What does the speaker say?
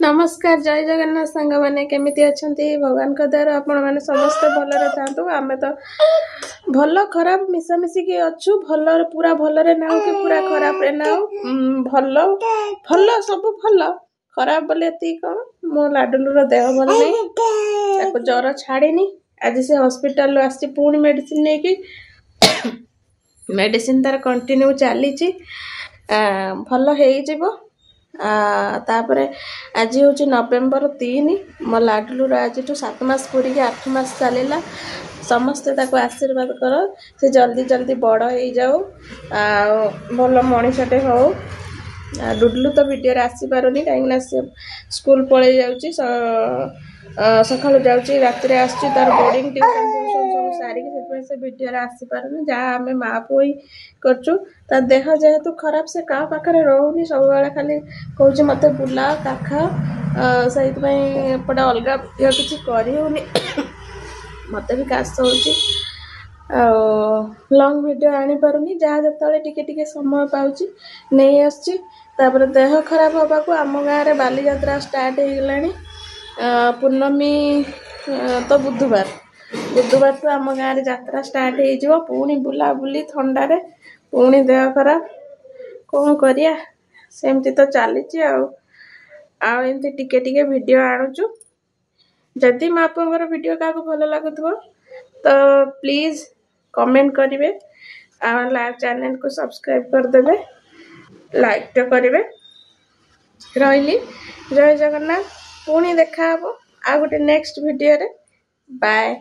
नमस्कार जय जगन्नाथ सांग मैंने केमिति अच्छंती भगवान को दयार आपण मैंने समस्त भलरे थांतु आमे तो भल खराब मिसामिशी की अच्छु भल पूरा भलरे नाउ कि पूरा खराब रे नाउ भल भल सब भल खराब बोले एति कौन मो लाडुलुर देह भल नहीं ताको ज्वर छाड़ीनी आज से हॉस्पिटल आसी पुणी मेडिसिन नहीं कि मेडिसिन तार कंटिन्यू चली भल हो तापरे आज हूँ नवेम्बर 3 मो लाडुलुर आज 7 मास पूरी 8 मास चलला समस्ते ताको आशीर्वाद कर से जल्दी जल्दी बड़ हो जाऊ भल मनीषटे हो डुडलू तो वीडियो आसी पारुनी कहीं स्कूल पलि जाऊँगी सकाळु जाऊँगी रात तार बोर्डिंग ट्यूशन सब सारिकी से वीडियो आसी पारुनी जहाँ आम माँ पुई करचु ता देह जेहेतु खराब से क्या पाखे रोनी सब खाली कौच मत बुला काखा से एपटे अलग किसी करनी मत भी काश हो लंग वीडियो आनी पारुनी जहाँ जो टिके समय पाऊँ नहीं आसची तापर देह खराब होगा को आम गाँव में बाली यात्रा स्टार्ट हो गलानी पूर्णमी तो बुधवार तो आम गाँव में यात्रा स्टार्ट हो पुणी बुला बुली थंडारे पुणी देह खराब कौन करिया सेमती तो चली आमती टिके टिके वीडियो आणुचु जदि मैं आपंकर वीडियो क्या भल लगुव तो प्लीज कमेंट करेंगे चैनल को सब्सक्राइब करदे लाइक तो करेंगे रही जय जगन्नाथ पुणी देखा आ गोटे नेक्स्ट वीडियो रे बाय।